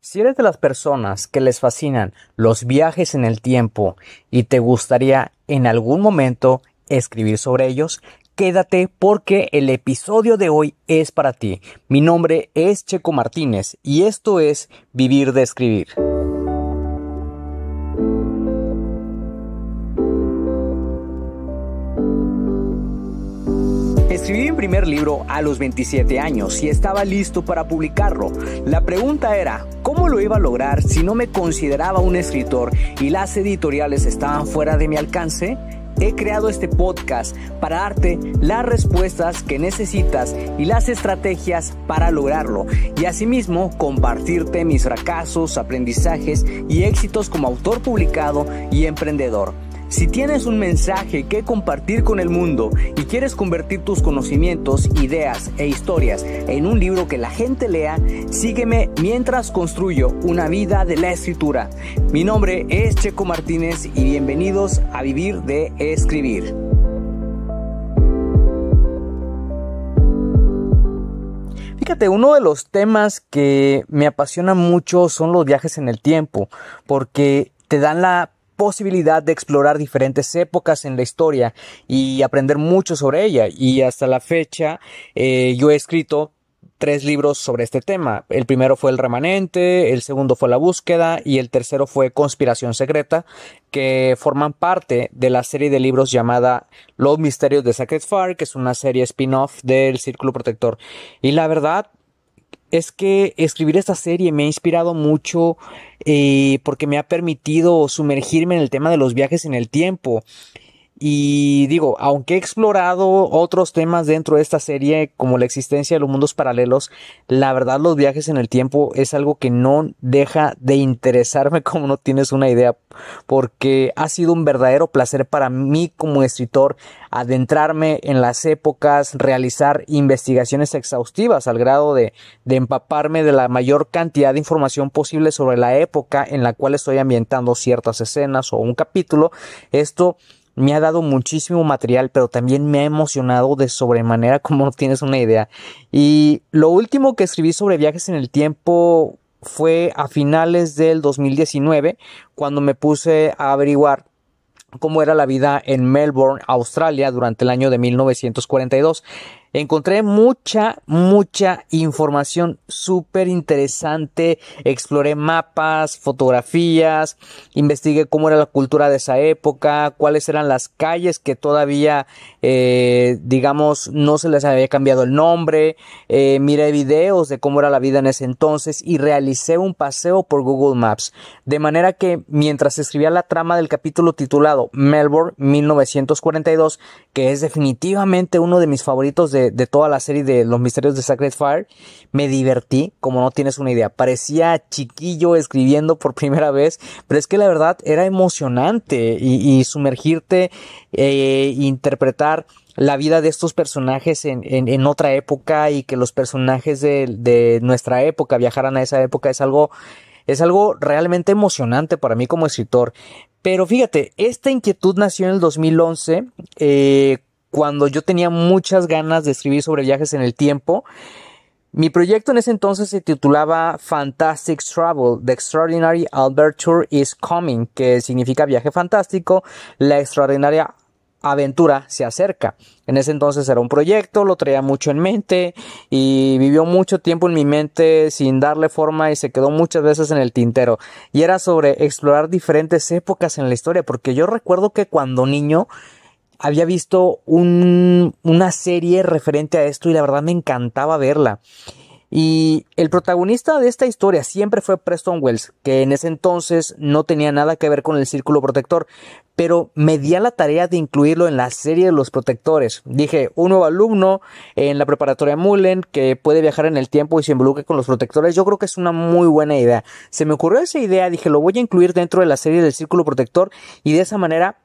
Si eres de las personas que les fascinan los viajes en el tiempo y te gustaría en algún momento escribir sobre ellos, quédate porque el episodio de hoy es para ti. Mi nombre es Checo Martínez y esto es Vivir de Escribir. Escribí mi primer libro a los 27 años y estaba listo para publicarlo. La pregunta era, ¿cómo lo iba a lograr si no me consideraba un escritor y las editoriales estaban fuera de mi alcance? He creado este podcast para darte las respuestas que necesitas y las estrategias para lograrlo, y asimismo compartirte mis fracasos, aprendizajes y éxitos como autor publicado y emprendedor. Si tienes un mensaje que compartir con el mundo y quieres convertir tus conocimientos, ideas e historias en un libro que la gente lea, sígueme mientras construyo una vida de la escritura. Mi nombre es Checo Martínez y bienvenidos a Vivir de Escribir. Fíjate, uno de los temas que me apasiona mucho son los viajes en el tiempo, porque te dan la posibilidad de explorar diferentes épocas en la historia y aprender mucho sobre ella. Y hasta la fecha yo he escrito 3 libros sobre este tema. El primero fue El Remanente, el segundo fue La Búsqueda y el tercero fue Conspiración Secreta, que forman parte de la serie de libros llamada Los Misterios de Sacred Fire, que es una serie spin-off del Círculo Protector. Y la verdad es que escribir esta serie me ha inspirado mucho porque me ha permitido sumergirme en el tema de los viajes en el tiempo. Y digo, aunque he explorado otros temas dentro de esta serie, como la existencia de los mundos paralelos, la verdad los viajes en el tiempo es algo que no deja de interesarme, como no tienes una idea, porque ha sido un verdadero placer para mí como escritor adentrarme en las épocas, realizar investigaciones exhaustivas al grado de empaparme de la mayor cantidad de información posible sobre la época en la cual estoy ambientando ciertas escenas o un capítulo. Esto me ha dado muchísimo material, pero también me ha emocionado de sobremanera, como no tienes una idea. Y lo último que escribí sobre viajes en el tiempo fue a finales del 2019, cuando me puse a averiguar cómo era la vida en Melbourne, Australia, durante el año de 1942. Encontré mucha información súper interesante, exploré mapas, fotografías, investigué cómo era la cultura de esa época, cuáles eran las calles que todavía, digamos, no se les había cambiado el nombre, miré videos de cómo era la vida en ese entonces y realicé un paseo por Google Maps. De manera que mientras escribía la trama del capítulo titulado Melbourne 1942, que es definitivamente uno de mis favoritos de toda la serie de Los Misterios de Sacred Fire, me divertí como no tienes una idea. Parecía chiquillo escribiendo por primera vez, pero es que la verdad era emocionante y sumergirte, interpretar la vida de estos personajes en otra época y que los personajes de nuestra época viajaran a esa época es algo realmente emocionante para mí como escritor. Pero fíjate, esta inquietud nació en el 2011, cuando yo tenía muchas ganas de escribir sobre viajes en el tiempo. Mi proyecto en ese entonces se titulaba Fantastic Travel, The Extraordinary Adventure is Coming, que significa viaje fantástico, la extraordinaria aventura se acerca. En ese entonces era un proyecto, lo traía mucho en mente y vivió mucho tiempo en mi mente sin darle forma y se quedó muchas veces en el tintero. Y era sobre explorar diferentes épocas en la historia, porque yo recuerdo que cuando niño había visto una serie referente a esto y la verdad me encantaba verla. Y el protagonista de esta historia siempre fue Preston Wells, que en ese entonces no tenía nada que ver con el Círculo Protector, pero me di a la tarea de incluirlo en la serie de los protectores. Dije, un nuevo alumno en la preparatoria Mullen que puede viajar en el tiempo y se involucre con los protectores, yo creo que es una muy buena idea. Se me ocurrió esa idea, dije, lo voy a incluir dentro de la serie del Círculo Protector y de esa manera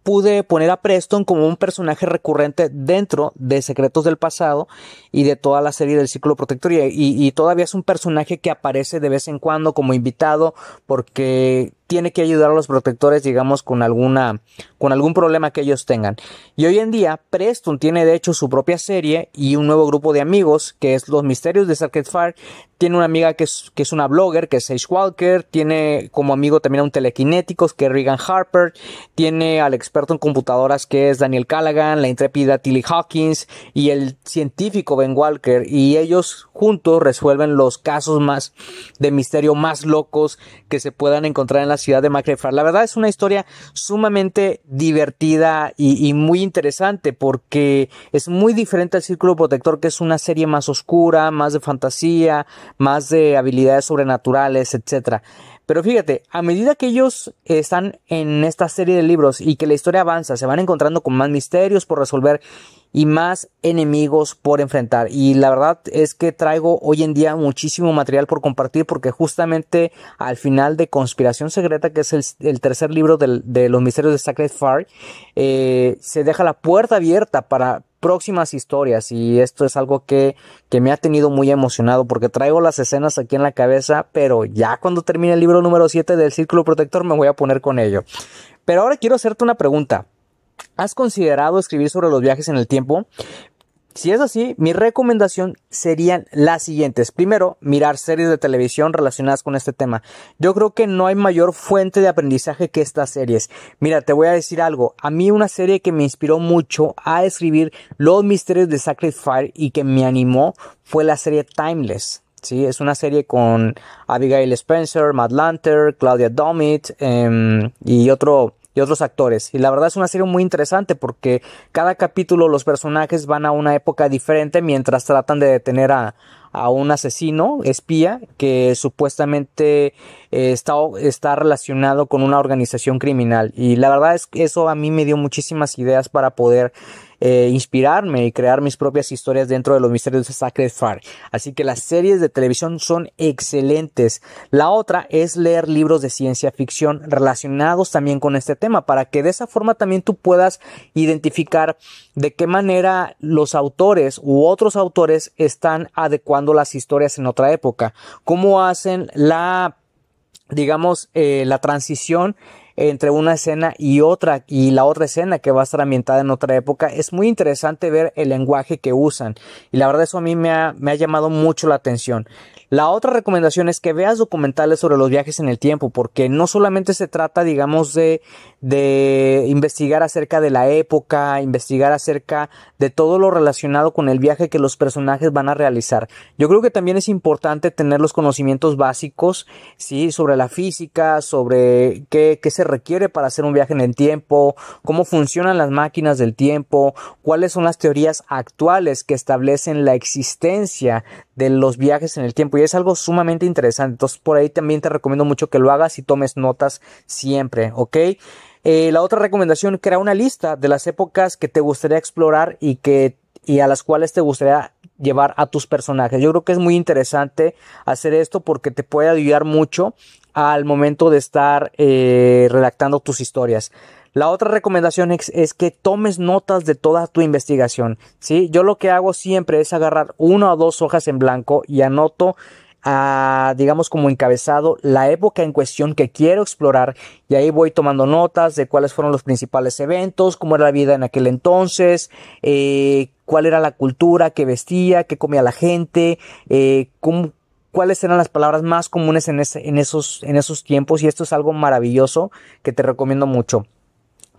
pude poner a Preston como un personaje recurrente dentro de Secretos del Pasado y de toda la serie del Círculo Protector, y todavía es un personaje que aparece de vez en cuando como invitado porque tiene que ayudar a los protectores, digamos, con algún problema que ellos tengan. Y hoy en día Preston tiene de hecho su propia serie y un nuevo grupo de amigos que es Los Misterios de Sacred Fire. Tiene una amiga que es una blogger, que es Sage Walker. Tiene como amigo también a un telequinéticos, que es Regan Harper. Tiene al experto en computadoras, que es Daniel Callaghan, la intrépida Tilly Hawkins y el científico Ben Walker. Y ellos juntos resuelven los casos más de misterio más locos que se puedan encontrar en la ciudad de Sacred. La verdad es una historia sumamente divertida y muy interesante, porque es muy diferente al Círculo Protector, que es una serie más oscura, más de fantasía, más de habilidades sobrenaturales, etcétera. Pero fíjate, a medida que ellos están en esta serie de libros y que la historia avanza, se van encontrando con más misterios por resolver y más enemigos por enfrentar. Y la verdad es que traigo hoy en día muchísimo material por compartir, porque justamente al final de Conspiración Secreta, que es el tercer libro de los misterios de Sacred Fire, se deja la puerta abierta para próximas historias, y esto es algo que me ha tenido muy emocionado, porque traigo las escenas aquí en la cabeza, pero ya cuando termine el libro número 7 del Círculo Protector me voy a poner con ello. Pero ahora quiero hacerte una pregunta. ¿Has considerado escribir sobre los viajes en el tiempo? Si es así, mi recomendación serían las siguientes. Primero, mirar series de televisión relacionadas con este tema. Yo creo que no hay mayor fuente de aprendizaje que estas series. Mira, te voy a decir algo. A mí una serie que me inspiró mucho a escribir Los Misterios de Sacred Fire y que me animó fue la serie Timeless. Sí, es una serie con Abigail Spencer, Matt Lanter, Claudia Dommett y otros actores. Y la verdad es una serie muy interesante, porque cada capítulo los personajes van a una época diferente mientras tratan de detener a un asesino espía que supuestamente está relacionado con una organización criminal. Y la verdad es que eso a mí me dio muchísimas ideas para poder inspirarme y crear mis propias historias dentro de los misterios de Sacred Fire. Así que las series de televisión son excelentes. La otra es leer libros de ciencia ficción relacionados también con este tema, para que de esa forma también tú puedas identificar de qué manera los autores u otros autores están adecuando las historias en otra época, cómo hacen la transición entre una escena y otra, y la otra escena que va a estar ambientada en otra época. Es muy interesante ver el lenguaje que usan, y la verdad eso a mí me ha llamado mucho la atención. La otra recomendación es que veas documentales sobre los viajes en el tiempo, porque no solamente se trata, digamos, de investigar acerca de la época, investigar acerca de todo lo relacionado con el viaje que los personajes van a realizar. Yo creo que también es importante tener los conocimientos básicos, sí, sobre la física, sobre qué se requiere para hacer un viaje en el tiempo, cómo funcionan las máquinas del tiempo, cuáles son las teorías actuales que establecen la existencia de los viajes en el tiempo, y es algo sumamente interesante. Entonces por ahí también te recomiendo mucho que lo hagas y tomes notas siempre, ¿ok? La otra recomendación: crea una lista de las épocas que te gustaría explorar y a las cuales te gustaría llevar a tus personajes. Yo creo que es muy interesante hacer esto, porque te puede ayudar mucho al momento de estar redactando tus historias. La otra recomendación es que tomes notas de toda tu investigación, ¿sí? Yo lo que hago siempre es agarrar 1 o 2 hojas en blanco y anoto, digamos, como encabezado la época en cuestión que quiero explorar, y ahí voy tomando notas de cuáles fueron los principales eventos, cómo era la vida en aquel entonces, cuál era la cultura que vestía, qué comía la gente, cuáles eran las palabras más comunes en esos tiempos. Y esto es algo maravilloso que te recomiendo mucho,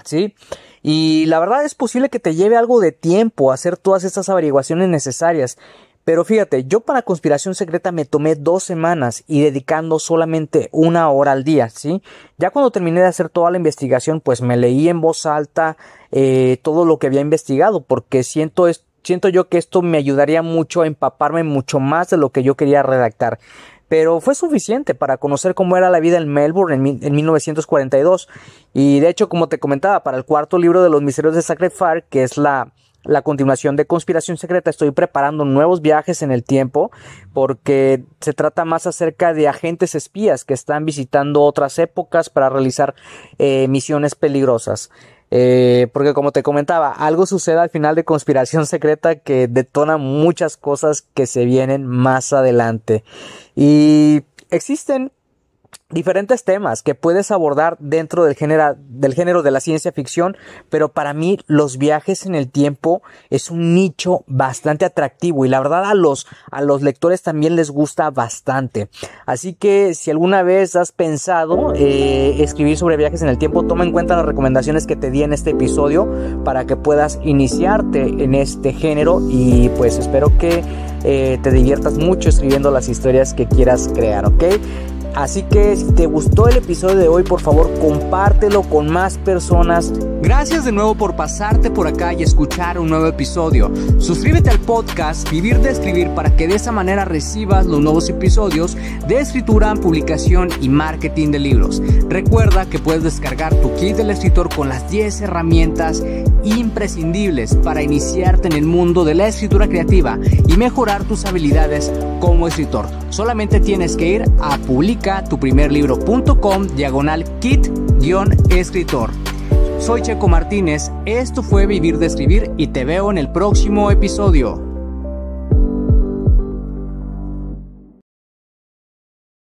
¿sí? Y la verdad es posible que te lleve algo de tiempo hacer todas estas averiguaciones necesarias. Pero fíjate, yo para Conspiración Secreta me tomé 2 semanas y dedicando solamente 1 hora al día, ¿sí? Ya cuando terminé de hacer toda la investigación, pues me leí en voz alta todo lo que había investigado, porque siento yo que esto me ayudaría mucho a empaparme mucho más de lo que yo quería redactar. Pero fue suficiente para conocer cómo era la vida en Melbourne en 1942. Y de hecho, como te comentaba, para el 4º libro de los misterios de Sacred Fire, que es la continuación de Conspiración Secreta, estoy preparando nuevos viajes en el tiempo, porque se trata más acerca de agentes espías que están visitando otras épocas para realizar misiones peligrosas. Porque como te comentaba, algo sucede al final de Conspiración Secreta que detona muchas cosas que se vienen más adelante. Y existen diferentes temas que puedes abordar dentro del género de la ciencia ficción, pero para mí los viajes en el tiempo es un nicho bastante atractivo y la verdad a los lectores también les gusta bastante. Así que si alguna vez has pensado escribir sobre viajes en el tiempo, toma en cuenta las recomendaciones que te di en este episodio para que puedas iniciarte en este género y pues espero que te diviertas mucho escribiendo las historias que quieras crear, ¿ok? Así que si te gustó el episodio de hoy, por favor compártelo con más personas. Gracias de nuevo por pasarte por acá y escuchar un nuevo episodio. Suscríbete al podcast Vivir de Escribir para que de esa manera recibas los nuevos episodios de escritura, publicación y marketing de libros. Recuerda que puedes descargar tu kit del escritor con las 10 herramientas imprescindibles para iniciarte en el mundo de la escritura creativa y mejorar tus habilidades como escritor. Solamente tienes que ir a publicatuprimerlibro.com/kit-escritor. Soy Checo Martínez, esto fue Vivir de Escribir y te veo en el próximo episodio.